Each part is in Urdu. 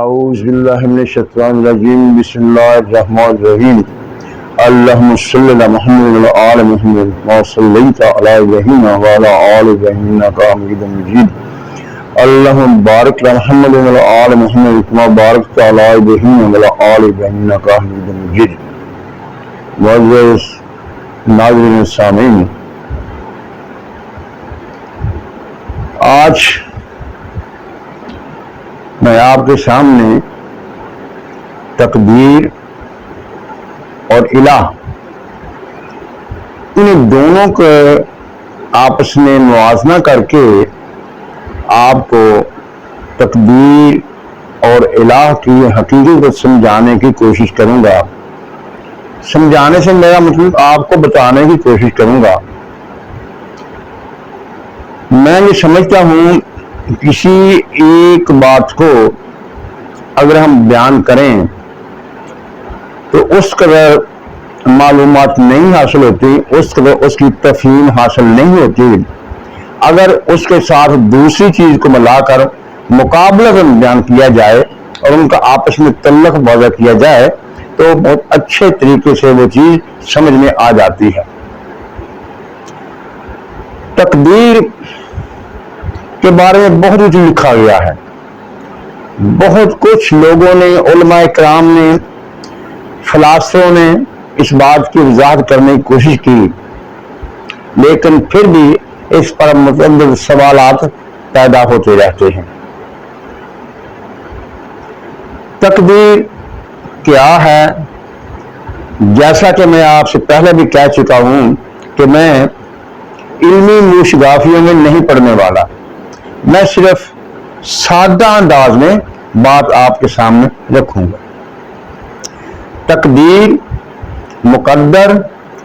اعوذ باللہ من الشیطان الرجیم بسم اللہ الرحمن الرحیم اللہم صلی علی محمد وعلی آل محمد کما صلیت علی ابراہیم وعلی آل ابراہیم انک حمید مجید اللہم بارک علی محمد وعلی آل محمد کما بارکت علی ابراہیم وعلی آل ابراہیم انک حمید مجید۔ معزز ناظرین سامعین، آج میں آپ کے سامنے تقدیر اور الہ ان دونوں کو آپس میں موازنہ کر کے آپ کو تقدیر اور الہ کی حقیقت کو سمجھانے کی کوشش کروں گا۔ سمجھانے سے میرا مطلب آپ کو بتانے کی کوشش کروں گا۔ میں یہ سمجھتا ہوں کسی ایک بات کو اگر ہم بیان کریں تو اس قدر معلومات نہیں حاصل ہوتی، اس قدر اس کی تفہیم حاصل نہیں ہوتی۔ اگر اس کے ساتھ دوسری چیز کو ملا کر مقابلہ بیان کیا جائے اور ان کا آپس میں تعلق واضح کیا جائے تو بہت اچھے طریقے سے وہ چیز سمجھ میں آ جاتی ہے۔ تقدیر کے بارے میں بہت کچھ لکھا گیا ہے، بہت کچھ لوگوں نے، علماء کرام نے، فلاسفوں نے اس بات کی وضاحت کرنے کی کوشش کی، لیکن پھر بھی اس پر متعدد سوالات پیدا ہوتے رہتے ہیں۔ تقدیر کیا ہے؟ جیسا کہ میں آپ سے پہلے بھی کہہ چکا ہوں کہ میں علمی موشگافیوں میں نہیں پڑھنے والا، میں صرف سادہ انداز میں بات آپ کے سامنے رکھوں گا۔ تقدیر مقدر،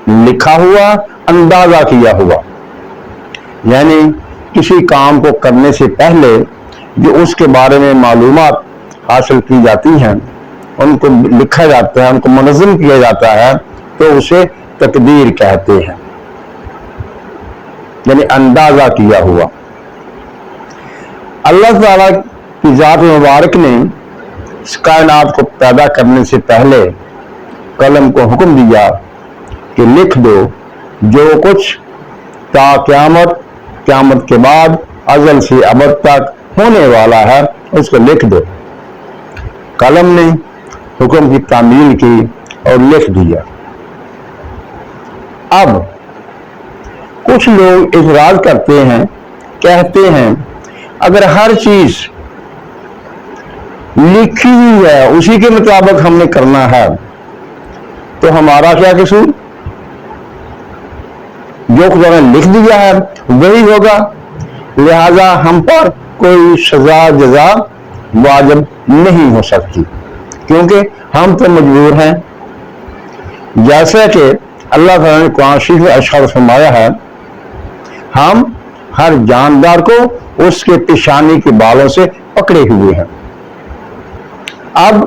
لکھا ہوا، اندازہ کیا ہوا، یعنی کسی کام کو کرنے سے پہلے جو اس کے بارے میں معلومات حاصل کی جاتی ہیں، ان کو لکھا جاتا ہے، ان کو منظم کیا جاتا ہے تو اسے تقدیر کہتے ہیں، یعنی اندازہ کیا ہوا۔ اللہ تعالیٰ کی ذات مبارک نے اس کائنات کو پیدا کرنے سے پہلے قلم کو حکم دیا کہ لکھ دو جو کچھ تا قیامت، قیامت کے بعد، ازل سے ابد تک ہونے والا ہے اس کو لکھ دو۔ قلم نے حکم کی تعمیل کی اور لکھ دیا۔ اب کچھ لوگ اعتراض کرتے ہیں، کہتے ہیں اگر ہر چیز لکھی ہوئی ہے، اسی کے مطابق ہم نے کرنا ہے تو ہمارا کیا قصور؟ جو خدا نے لکھ دیا ہے وہی ہوگا، لہذا ہم پر کوئی سزا جزا واجب نہیں ہو سکتی کیونکہ ہم تو مجبور ہیں۔ جیسا کہ اللہ تعالیٰ نے قرآن شریف میں ارشاد فرمایا ہے، ہم ہر جاندار کو اس کے پیشانی کے بالوں سے پکڑے ہوئے ہیں۔ اب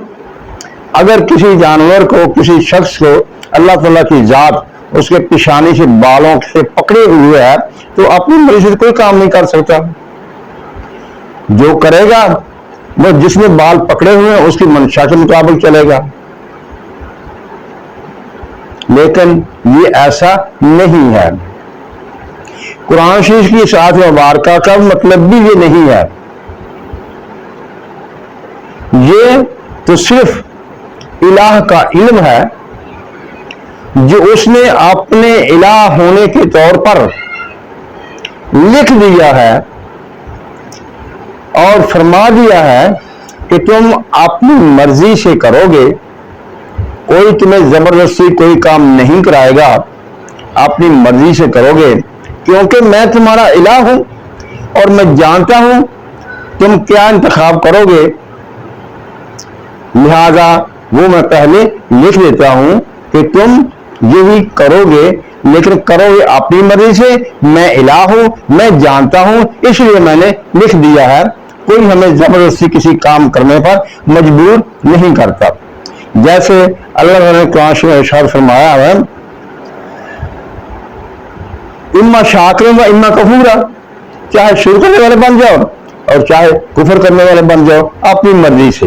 اگر کسی جانور کو، کسی شخص کو اللہ تعالیٰ کی ذات اس کے پیشانی سے بالوں سے پکڑے ہوئے ہے تو اپنی مرضی سے کوئی کام نہیں کر سکتا۔ جو کرے گا وہ جس نے بال پکڑے ہوئے ہیں اس کی منشا کے مطابق چلے گا، لیکن یہ ایسا نہیں ہے۔ قرآن شریف کی اس آیت مبارکہ کا مطلب بھی یہ نہیں ہے۔ یہ تو صرف الہ کا علم ہے جو اس نے اپنے الہ ہونے کے طور پر لکھ دیا ہے اور فرما دیا ہے کہ تم اپنی مرضی سے کرو گے، کوئی تمہیں زبردستی کوئی کام نہیں کرائے گا، اپنی مرضی سے کرو گے کیونکہ میں تمہارا الہ ہوں اور میں جانتا ہوں تم کیا انتخاب کرو گے، لہذا وہ میں پہلے لکھ دیتا ہوں کہ تم یہی کرو گے، لیکن کرو گے اپنی مرضی سے، میں الہ ہوں، میں جانتا ہوں، اس لیے میں نے لکھ دیا ہے۔ کوئی ہمیں زبردستی کسی کام کرنے پر مجبور نہیں کرتا۔ جیسے اللہ نے قرآن شریف میں ارشاد فرمایا ہے، اما شاکر و اما کفورا، چاہے شکر کرنے والے بن جاؤ اور چاہے کفر کرنے والے بن جاؤ اپنی مرضی سے۔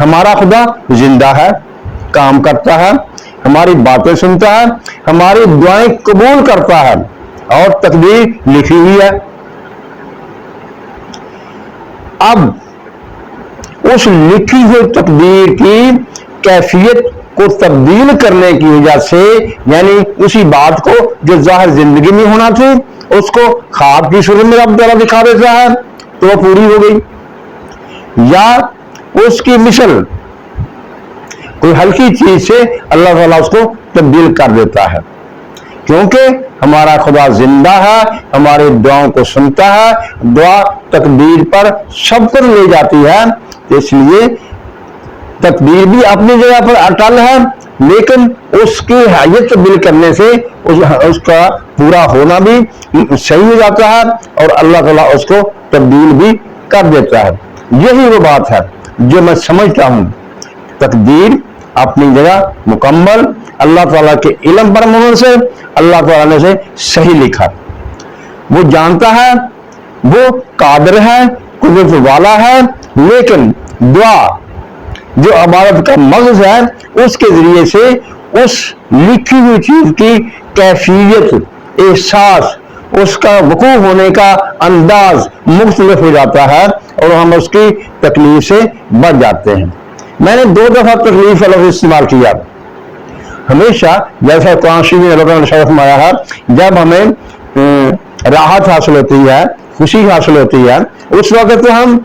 ہمارا خدا زندہ ہے، کام کرتا ہے، ہماری باتیں سنتا ہے، ہماری دعائیں قبول کرتا ہے، اور تقدیر لکھی ہوئی ہے۔ اب اس لکھی ہوئی تقدیر کی کیفیت کو تبدیل کرنے کی وجہ سے، یعنی اسی بات کو جو ظاہر زندگی میں ہونا تھی اس کو خواب کی صورت میں رب تعالیٰ دکھا دیتا ہے تو وہ پوری ہو گئی، یا اس کی مثل کوئی ہلکی چیز سے اللہ تعالیٰ اس کو تبدیل کر دیتا ہے، کیونکہ ہمارا خدا زندہ ہے، ہماری دعاؤں کو سنتا ہے، دعا تقدیر پر سب کو لے جاتی ہے، اس لیے تقدیر بھی اپنی جگہ پر اٹل ہے، لیکن اس کی حیت تبدیل کرنے سے اس کا پورا ہونا بھی صحیح ہو جاتا ہے، اور اللہ تعالیٰ اس کو تبدیل بھی کر دیتا ہے۔ یہی وہ بات ہے جو میں سمجھتا ہوں، تقدیر اپنی جگہ مکمل، اللہ تعالیٰ کے علم پر منحصر، اللہ تعالیٰ نے اسے صحیح لکھا، وہ جانتا ہے، وہ قادر ہے، قدرت والا ہے، لیکن دعا جو عبادت کا مغز ہے اس کے ذریعے سے اس لکھی ہوئی چیز کی کیفیت، احساس، اس کا وقوع ہونے کا انداز مختلف ہو جاتا ہے، اور ہم اس کی تکلیف سے بچ جاتے ہیں۔ میں نے 2 دفعہ تکلیف کا لفظ استعمال کیا، ہمیشہ جیسا قرآن شریف میں شرف میں آیا ہے، جب ہمیں راحت حاصل ہوتی ہے، خوشی حاصل ہوتی ہے، اس وقت تو ہم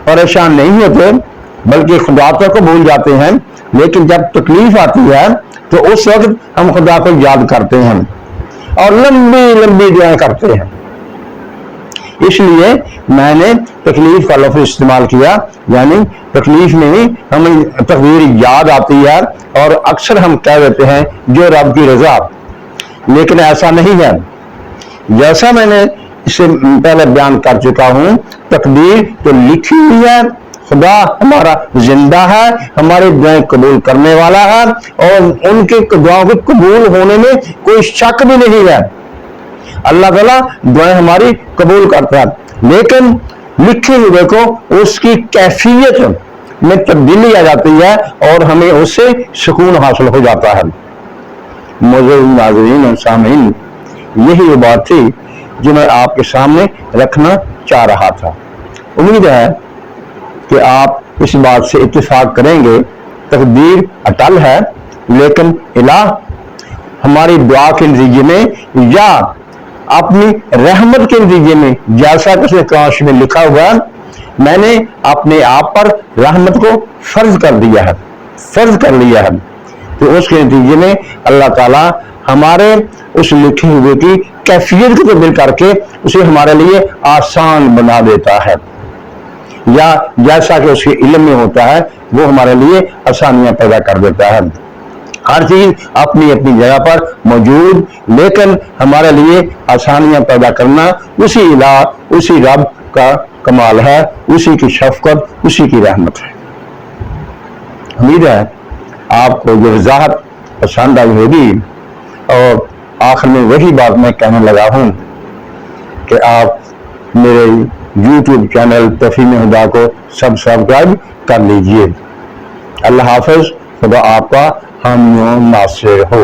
پریشان نہیں ہوتے بلکہ خدا کو بھول جاتے ہیں، لیکن جب تکلیف آتی ہے تو اس وقت ہم خدا کو یاد کرتے ہیں اور لمبی لمبی دعائیں کرتے ہیں۔ اس لیے میں نے تکلیف کا لفظ استعمال کیا، یعنی تکلیف میں ہی ہمیں تقدیر یاد آتی ہے، اور اکثر ہم کہہ دیتے ہیں جو رب کی رضا، لیکن ایسا نہیں ہے۔ جیسا میں نے اس سے پہلے بیان کر چکا ہوں، تقدیر تو لکھی ہوئی ہے، خدا ہمارا زندہ ہے، ہماری دعائیں قبول کرنے والا ہے، اور ان کے دعاؤں کے قبول ہونے میں کوئی شک بھی نہیں ہے۔ اللہ تعالیٰ دعائیں ہماری قبول کرتا ہے، لیکن لکھی ہوئی دیکھو اس کی کیفیت میں تبدیلی آ جاتی ہے اور ہمیں اس سے سکون حاصل ہو جاتا ہے۔ معزز ناظرین اور سامعین، یہی وہ بات تھی جو میں آپ کے سامنے رکھنا چاہ رہا تھا۔ امید ہے کہ آپ اس بات سے اتفاق کریں گے، تقدیر اٹل ہے، لیکن الہ ہماری دعا کے نتیجے میں یا اپنی رحمت کے نتیجے میں، جیسا کہ اس نے قرآن میں لکھا ہوا ہے، میں نے اپنے آپ پر رحمت کو فرض کر دیا ہے، فرض کر لیا ہے، تو اس کے نتیجے میں اللہ تعالیٰ ہمارے اس لکھے ہوئے کی کیفیت کو تبدیل کر کے اسے ہمارے لیے آسان بنا دیتا ہے، یا جیسا کہ اس کے علم میں ہوتا ہے وہ ہمارے لیے آسانیاں پیدا کر دیتا ہے۔ ہر چیز اپنی اپنی جگہ پر موجود، لیکن ہمارے لیے آسانیاں پیدا کرنا اسی الہ، اسی رب کا کمال ہے، اسی کی شفقت، اسی کی رحمت ہے۔ امید ہے آپ کو یہ وضاحت پسند آئی ہوگی، اور آخر میں وہی بات میں کہنے لگا ہوں کہ آپ میرے یوٹیوب چینل تفہیم خدا کو سبسکرائب کر لیجئے۔ اللہ حافظ، خدا آپ کا حامی و ناصر ہو۔